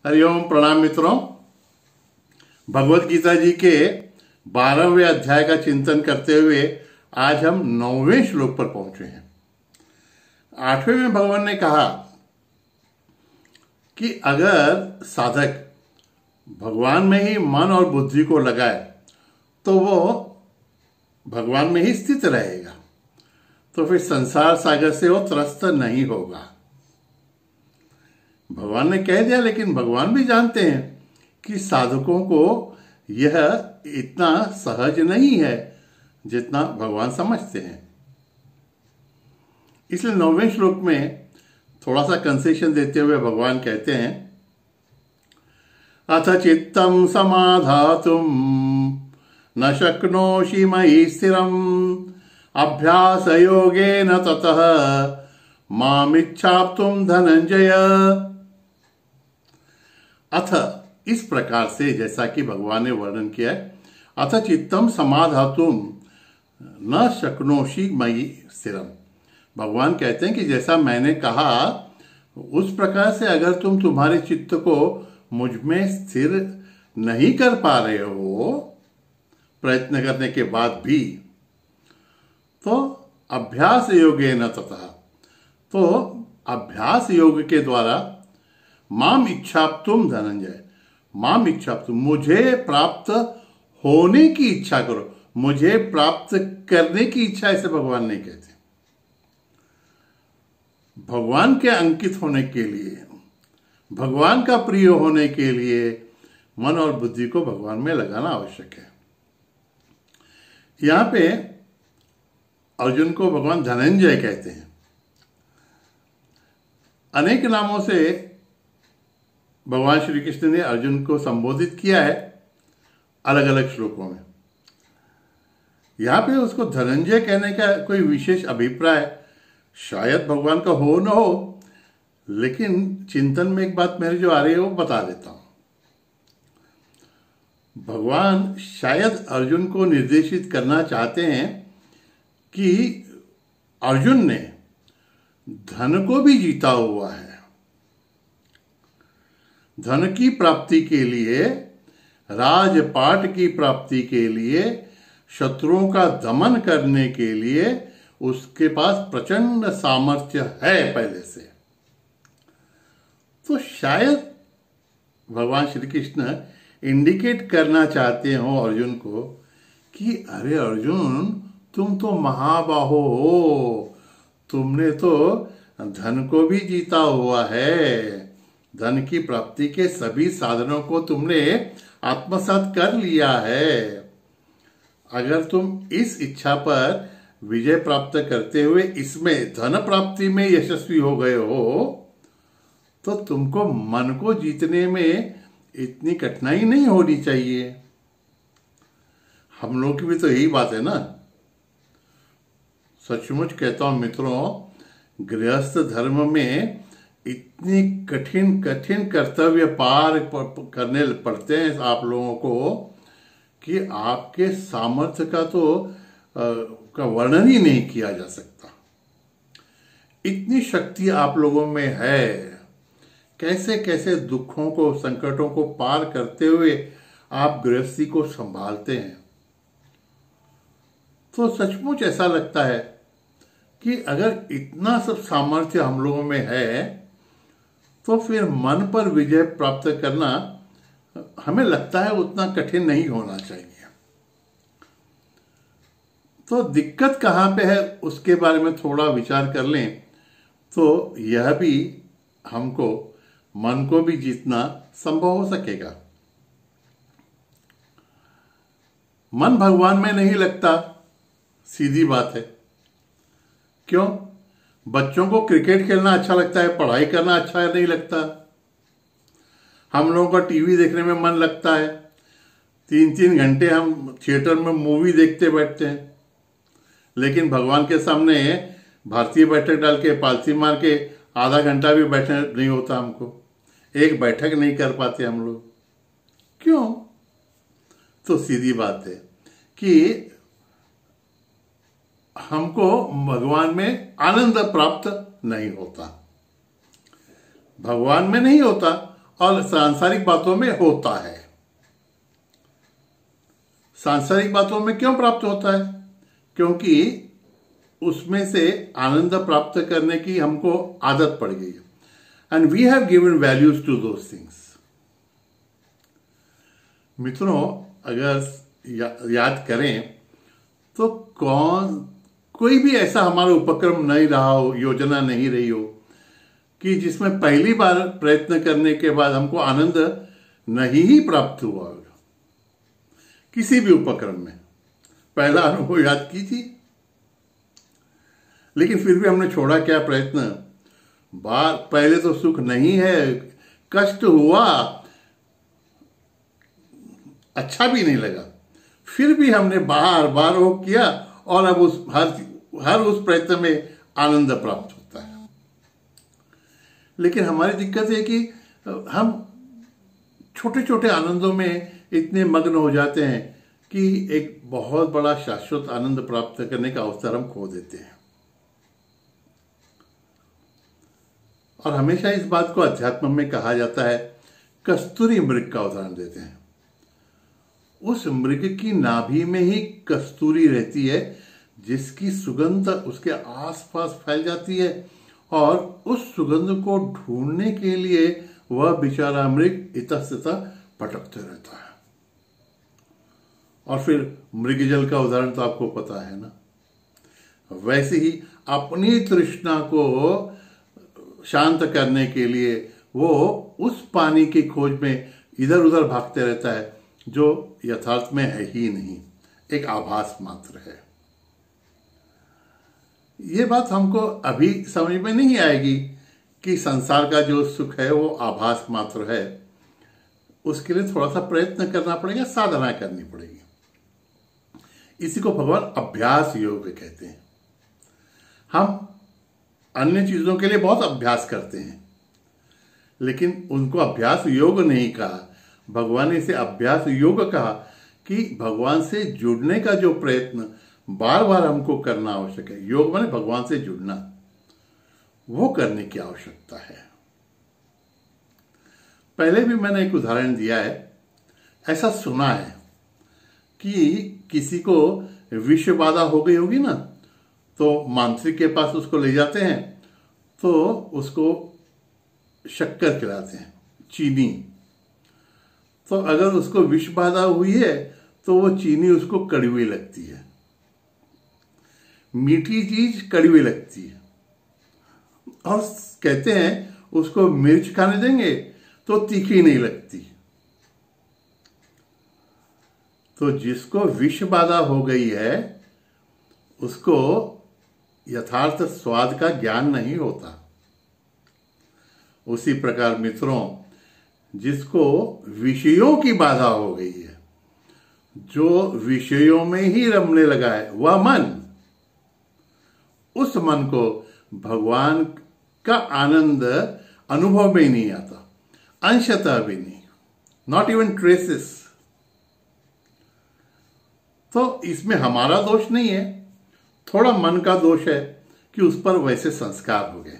हरिओम प्रणाम मित्रों। भगवत गीता जी के 12वें अध्याय का चिंतन करते हुए आज हम 9वें श्लोक पर पहुंचे हैं। 8वें में भगवान ने कहा कि अगर साधक भगवान में ही मन और बुद्धि को लगाए तो वो भगवान में ही स्थित रहेगा, तो फिर संसार सागर से वो त्रस्त नहीं होगा। भगवान ने कह दिया, लेकिन भगवान भी जानते हैं कि साधकों को यह इतना सहज नहीं है जितना भगवान समझते हैं। इसलिए 9वें श्लोक में थोड़ा सा कंसेशन देते हुए भगवान कहते हैं, अथ चित्तम समाधातुम न शक्नोषि मयि स्थिरम अभ्यास योगेन ततः मामिच्छाप्तुम धनंजय। अथ इस प्रकार से, जैसा कि भगवान ने वर्णन किया है, अथ चित्तम समाधातुम न शक्नोषि मयि स्थिरम। भगवान कहते हैं कि जैसा मैंने कहा उस प्रकार से अगर तुम तुम्हारे चित्त को मुझ में स्थिर नहीं कर पा रहे हो प्रयत्न करने के बाद भी, तो अभ्यास योगेन ततः, तो अभ्यास योग के द्वारा माम इच्छाप्तुम धनंजय, माम इच्छाप्तुम, मुझे प्राप्त होने की इच्छा करो, मुझे प्राप्त करने की इच्छा, ऐसे भगवान नहीं कहते। भगवान के अंकित होने के लिए, भगवान का प्रिय होने के लिए मन और बुद्धि को भगवान में लगाना आवश्यक है। यहां पे अर्जुन को भगवान धनंजय कहते हैं। अनेक नामों से भगवान श्री कृष्ण ने अर्जुन को संबोधित किया है अलग अलग श्लोकों में। यहां पे उसको धनंजय कहने का कोई विशेष अभिप्राय शायद भगवान का हो न हो, लेकिन चिंतन में एक बात मेरे जो आ रही है वो बता देता हूं। भगवान शायद अर्जुन को निर्देशित करना चाहते हैं कि अर्जुन ने धन को भी जीता हुआ है। धन की प्राप्ति के लिए, राजपाट की प्राप्ति के लिए, शत्रुओं का दमन करने के लिए उसके पास प्रचंड सामर्थ्य है पहले से। तो शायद भगवान श्री कृष्ण इंडिकेट करना चाहते हो अर्जुन को कि अरे अर्जुन, तुम तो महाबाहो हो, तुमने तो धन को भी जीता हुआ है, धन की प्राप्ति के सभी साधनों को तुमने आत्मसात कर लिया है। अगर तुम इस इच्छा पर विजय प्राप्त करते हुए इसमें धन प्राप्ति में यशस्वी हो गए हो, तो तुमको मन को जीतने में इतनी कठिनाई नहीं होनी चाहिए। हम लोग की भी तो यही बात है ना। सचमुच कहता हूं मित्रों, गृहस्थ धर्म में इतनी कठिन कठिन कर्तव्य पार करने पड़ते हैं आप लोगों को कि आपके सामर्थ्य का तो का वर्णन ही नहीं किया जा सकता। इतनी शक्ति आप लोगों में है, कैसे कैसे दुखों को, संकटों को पार करते हुए आप गृहस्थी को संभालते हैं। तो सचमुच ऐसा लगता है कि अगर इतना सब सामर्थ्य हम लोगों में है तो फिर मन पर विजय प्राप्त करना हमें लगता है उतना कठिन नहीं होना चाहिए। तो दिक्कत कहां पे है उसके बारे में थोड़ा विचार कर लें तो यह भी हमको मन को भी जीतना संभव हो सकेगा। मन भगवान में नहीं लगता, सीधी बात है। क्यों? बच्चों को क्रिकेट खेलना अच्छा लगता है, पढ़ाई करना अच्छा नहीं लगता। हम लोगों का टीवी देखने में मन लगता है, 3-3 घंटे हम थिएटर में मूवी देखते बैठते हैं, लेकिन भगवान के सामने भारतीय बैठक डाल के पालथी मार के आधा घंटा भी बैठने नहीं होता हमको। एक बैठक नहीं कर पाते हम लोग। क्यों? तो सीधी बात है कि हमको भगवान में आनंद प्राप्त नहीं होता, भगवान में नहीं होता और सांसारिक बातों में होता है। सांसारिक बातों में क्यों प्राप्त होता है? क्योंकि उसमें से आनंद प्राप्त करने की हमको आदत पड़ गई है, and we have given values to those things. मित्रों, अगर याद करें तो कोई भी ऐसा हमारा उपक्रम नहीं रहा हो, योजना नहीं रही हो कि जिसमें पहली बार प्रयत्न करने के बाद हमको आनंद नहीं ही प्राप्त हुआ होगा। किसी भी उपक्रम में पहला अनुभव याद कीजिए। लेकिन फिर भी हमने छोड़ा क्या प्रयत्न? पहले तो सुख नहीं है, कष्ट हुआ, अच्छा भी नहीं लगा, फिर भी हमने बार बार वो किया और अब उस हर उस प्रयत्न में आनंद प्राप्त होता है। लेकिन हमारी दिक्कत है कि हम छोटे छोटे आनंदों में इतने मग्न हो जाते हैं कि एक बहुत बड़ा शाश्वत आनंद प्राप्त करने का अवसर हम खो देते हैं। और हमेशा इस बात को अध्यात्म में कहा जाता है, कस्तूरी मृग का उदाहरण देते हैं। उस मृग की नाभि में ही कस्तूरी रहती है, जिसकी सुगंध उसके आसपास फैल जाती है, और उस सुगंध को ढूंढने के लिए वह बेचारा मृग इतस्ततः भटकते रहता है। और फिर मृगजल का उदाहरण तो आपको पता है ना। वैसे ही अपनी तृष्णा को शांत करने के लिए वो उस पानी की खोज में इधर उधर भागते रहता है, जो यथार्थ में है ही नहीं, एक आभास मात्र है। ये बात हमको अभी समझ में नहीं आएगी कि संसार का जो सुख है वो आभास मात्र है। उसके लिए थोड़ा सा प्रयत्न करना पड़ेगा, साधना करनी पड़ेगी। इसी को भगवान अभ्यास योग कहते हैं। हम अन्य चीजों के लिए बहुत अभ्यास करते हैं, लेकिन उनको अभ्यास योग नहीं कहा। भगवान ने इसे अभ्यास योग कहा कि भगवान से जुड़ने का जो प्रयत्न बार बार हमको करना आवश्यक है। योग माने भगवान से जुड़ना, वो करने की आवश्यकता है। पहले भी मैंने एक उदाहरण दिया है। ऐसा सुना है कि किसी को विष बाधा हो गई होगी ना, तो मांत्रिक के पास उसको ले जाते हैं, तो उसको शक्कर खिलाते हैं, चीनी। तो अगर उसको विष बाधा हुई है तो वो चीनी उसको कड़वी लगती है। मीठी चीज कड़वी लगती है, और कहते हैं उसको मिर्च खाने देंगे तो तीखी नहीं लगती। तो जिसको विष बाधा हो गई है उसको यथार्थ स्वाद का ज्ञान नहीं होता। उसी प्रकार मित्रों, जिसको विषयों की बाधा हो गई है, जो विषयों में ही रमने लगा है, वह मन, उस मन को भगवान का आनंद अनुभव में ही नहीं आता, अंशतः भी नहीं, नॉट इवन ट्रेसेस। तो इसमें हमारा दोष नहीं है, थोड़ा मन का दोष है कि उस पर वैसे संस्कार हो गए।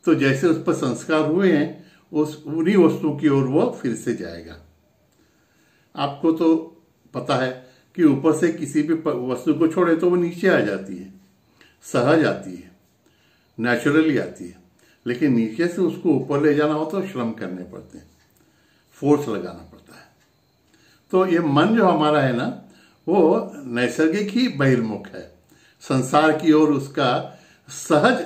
तो जैसे उस पर संस्कार हुए हैं, उन्हीं वस्तुओं की ओर वो फिर से जाएगा। आपको तो पता है कि ऊपर से किसी भी वस्तु को छोड़े तो वो नीचे आ जाती है, सहज आती है, नेचुरली आती है। लेकिन नीचे से उसको ऊपर ले जाना हो तो श्रम करने पड़ते हैं, फोर्स लगाना पड़ता है। तो ये मन जो हमारा है ना, वो नैसर्गिक ही बहिर्मुख है, संसार की ओर उसका सहज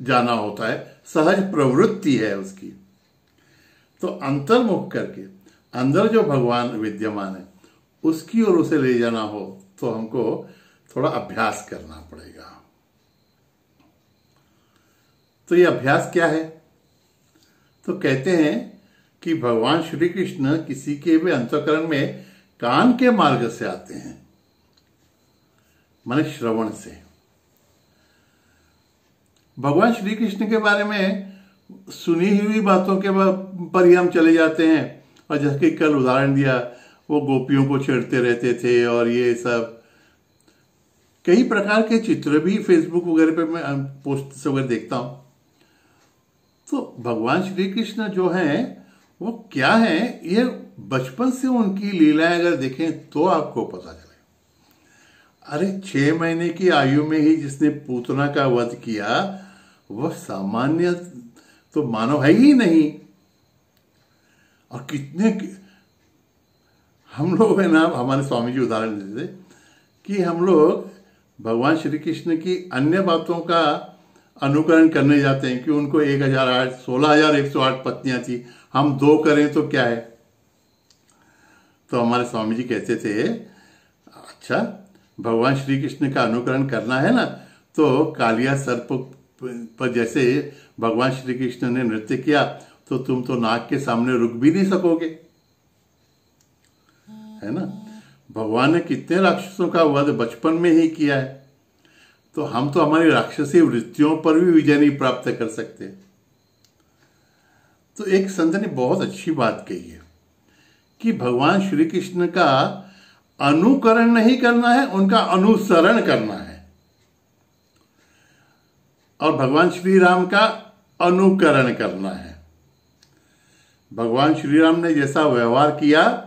जाना होता है, सहज प्रवृत्ति है उसकी। तो अंतर्मुख करके अंदर जो भगवान विद्यमान है उसकी ओर उसे ले जाना हो तो हमको थोड़ा अभ्यास करना पड़ेगा। तो ये अभ्यास क्या है? तो कहते हैं कि भगवान श्री कृष्ण किसी के भी अंतःकरण में कान के मार्ग से आते हैं, माने श्रवण से। भगवान श्री कृष्ण के बारे में सुनी हुई बातों के पर ही हम चले जाते हैं, और जैसे कि कल उदाहरण दिया, वो गोपियों को छेड़ते रहते थे और ये सब कई प्रकार के चित्र भी फेसबुक वगैरह पे मैं पोस्ट वगैरह देखता हूं। तो भगवान श्री कृष्ण जो हैं वो क्या है, ये बचपन से उनकी लीलाएं अगर देखें तो आपको पता चले। अरे 6 महीने की आयु में ही जिसने पूतना का वध किया वह सामान्य तो मानव है ही नहीं। और कितने हम लोग है ना, हमारे स्वामी जी उदाहरण देते कि हम लोग भगवान श्री कृष्ण की अन्य बातों का अनुकरण करने जाते हैं कि उनको 1008 16,108 पत्नियां थी, हम 2 करें तो क्या है। तो हमारे स्वामी जी कहते थे अच्छा भगवान श्री कृष्ण का अनुकरण करना है ना, तो कालिया सर्प पर जैसे भगवान श्री कृष्ण ने नृत्य किया तो तुम तो नाग के सामने रुक भी नहीं सकोगे, है ना। भगवान ने कितने राक्षसों का वध बचपन में ही किया है, तो हम तो हमारी राक्षसी वृत्तियों पर भी विजय नहीं प्राप्त कर सकते। तो एक संत ने बहुत अच्छी बात कही है कि भगवान श्री कृष्ण का अनुकरण नहीं करना है, उनका अनुसरण करना है। और भगवान श्री राम का अनुकरण करना है। भगवान श्री राम ने जैसा व्यवहार किया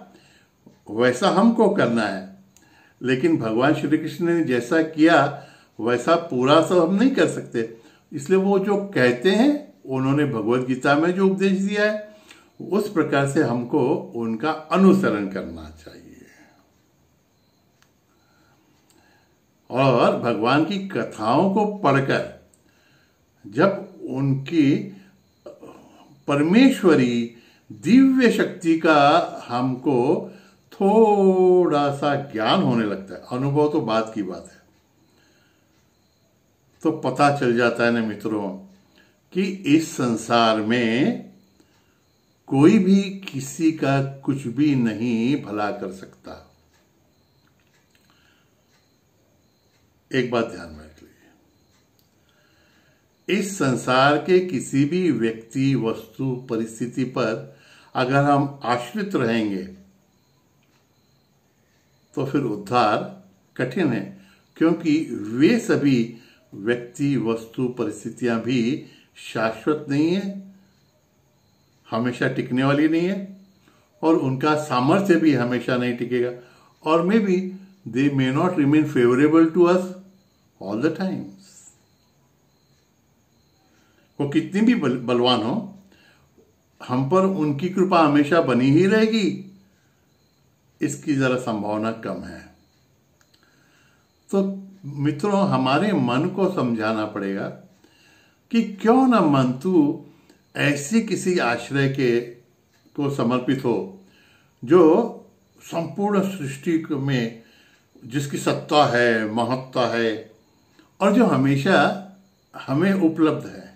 वैसा हमको करना है, लेकिन भगवान श्री कृष्ण ने जैसा किया वैसा पूरा सब हम नहीं कर सकते। इसलिए वो जो कहते हैं, उन्होंने भगवत गीता में जो उपदेश दिया है उस प्रकार से हमको उनका अनुसरण करना चाहिए। और भगवान की कथाओं को पढ़कर जब उनकी परमेश्वरी दिव्य शक्ति का हमको थोड़ा सा ज्ञान होने लगता है, अनुभव तो बात की बात है, तो पता चल जाता है ना मित्रों कि इस संसार में कोई भी किसी का कुछ भी नहीं भला कर सकता। एक बात ध्यान में रख लीजिए, इस संसार के किसी भी व्यक्ति, वस्तु, परिस्थिति पर अगर हम आश्रित रहेंगे तो फिर उद्धार कठिन है, क्योंकि वे सभी व्यक्ति, वस्तु, परिस्थितियां भी शाश्वत नहीं है, हमेशा टिकने वाली नहीं है, और उनका सामर्थ्य भी हमेशा नहीं टिकेगा, और maybe they may not remain favourable to us all the times. वो कितनी भी बलवान हो, हम पर उनकी कृपा हमेशा बनी ही रहेगी, इसकी जरा संभावना कम है। तो मित्रों, हमारे मन को समझाना पड़ेगा कि क्यों ना मन तू ऐसी किसी आश्रय के को समर्पित हो जो संपूर्ण सृष्टि में जिसकी सत्ता है, महत्ता है, और जो हमेशा हमें उपलब्ध है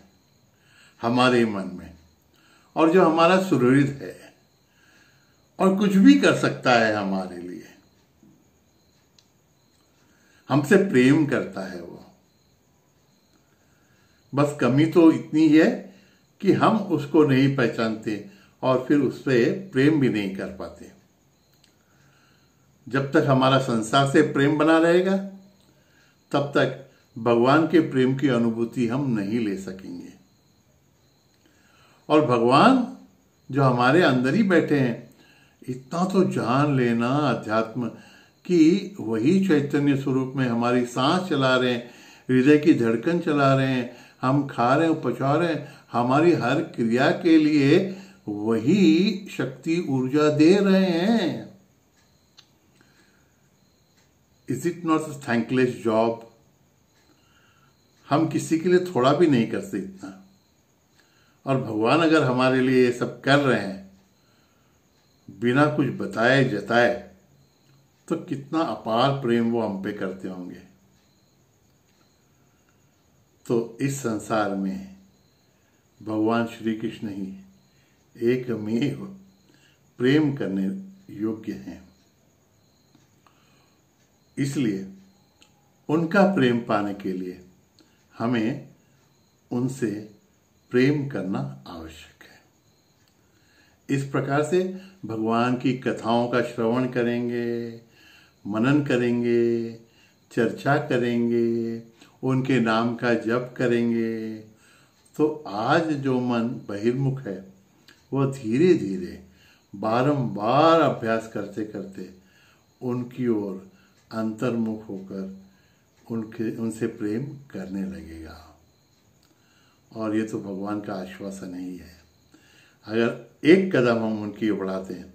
हमारे मन में, और जो हमारा सुहृद है और कुछ भी कर सकता है हमारे लिए, हमसे प्रेम करता है वो। बस कमी तो इतनी है कि हम उसको नहीं पहचानते और फिर उससे प्रेम भी नहीं कर पाते। जब तक हमारा संसार से प्रेम बना रहेगा तब तक भगवान के प्रेम की अनुभूति हम नहीं ले सकेंगे। और भगवान जो हमारे अंदर ही बैठे हैं, इतना तो जान लेना अध्यात्म कि वही चैतन्य स्वरूप में हमारी सांस चला रहे हैं, हृदय की धड़कन चला रहे हैं, हम खा रहे हैं, पचा रहे हैं, हमारी हर क्रिया के लिए वही शक्ति, ऊर्जा दे रहे हैं। Is it not a thankless job? हम किसी के लिए थोड़ा भी नहीं करते इतना, और भगवान अगर हमारे लिए ये सब कर रहे हैं बिना कुछ बताए जताए, तो कितना अपार प्रेम वो हम पे करते होंगे। तो इस संसार में भगवान श्री कृष्ण ही एकमेव प्रेम करने योग्य हैं। इसलिए उनका प्रेम पाने के लिए हमें उनसे प्रेम करना आवश्यक है। इस प्रकार से भगवान की कथाओं का श्रवण करेंगे, मनन करेंगे, चर्चा करेंगे, उनके नाम का जप करेंगे, तो आज जो मन बहिर्मुख है वह धीरे धीरे बारंबार अभ्यास करते करते उनकी ओर अंतर्मुख होकर उनसे प्रेम करने लगेगा। और ये तो भगवान का आश्वासन ही है। अगर एक कदम हम उनकी ओर बढ़ाते हैं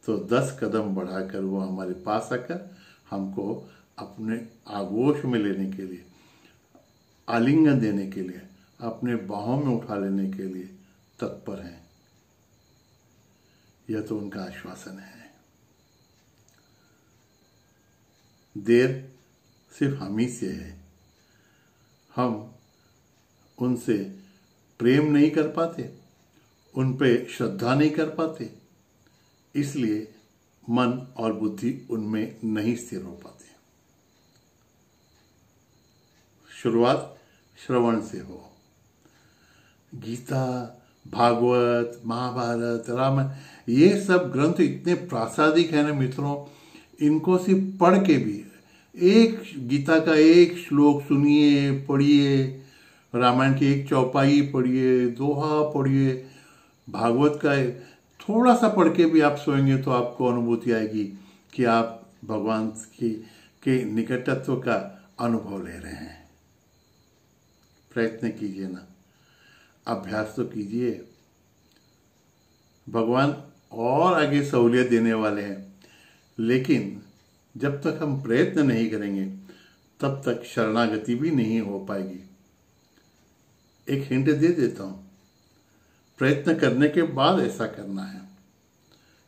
तो 10 कदम बढ़ाकर वो हमारे पास आकर हमको अपने आगोश में लेने के लिए, आलिंगन देने के लिए, अपने बाहों में उठा लेने के लिए तत्पर हैं। यह तो उनका आश्वासन है। देर सिर्फ हम ही से है। हम उनसे प्रेम नहीं कर पाते, उन पे श्रद्धा नहीं कर पाते, इसलिए मन और बुद्धि उनमें नहीं स्थिर हो पाती। शुरुआत श्रवण से हो। गीता, भागवत, महाभारत, रामायण, ये सब ग्रंथ इतने प्रासादिक है ना मित्रों, इनको सिर्फ पढ़ के भी, एक गीता का एक श्लोक सुनिए, पढ़िए, रामायण की एक चौपाई पढ़िए, दोहा पढ़िए, भागवत का थोड़ा सा पढ़ के भी आप सोएंगे तो आपको अनुभूति आएगी कि आप भगवान के निकटत्व का अनुभव ले रहे हैं। प्रयत्न कीजिए ना, अभ्यास तो कीजिए। भगवान और आगे सहूलियत देने वाले हैं, लेकिन जब तक हम प्रयत्न नहीं करेंगे तब तक शरणागति भी नहीं हो पाएगी। एक हिंट दे देता हूं, प्रयत्न करने के बाद ऐसा करना है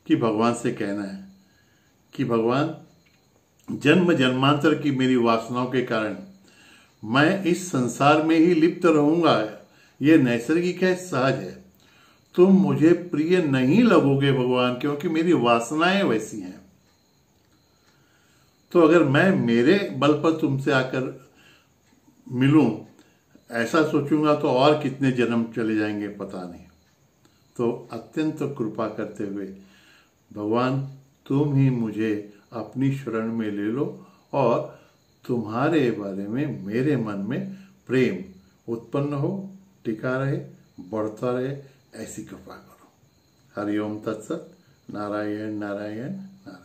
कि भगवान से कहना है कि भगवान, जन्म जन्मांतर की मेरी वासनाओं के कारण मैं इस संसार में ही लिप्त रहूंगा, यह नैसर्गिक है, सहज है। तुम मुझे प्रिय नहीं लगोगे भगवान, क्योंकि मेरी वासनाएं वैसी हैं। तो अगर मैं मेरे बल पर तुमसे आकर मिलूं, ऐसा सोचूंगा तो और कितने जन्म चले जाएंगे पता नहीं। तो अत्यंत कृपा करते हुए भगवान, तुम ही मुझे अपनी शरण में ले लो और तुम्हारे बारे में मेरे मन में प्रेम उत्पन्न हो, टिका रहे, बढ़ता रहे, ऐसी कृपा करो। हरि ओम तत्सत। नारायण नारायण नारायण।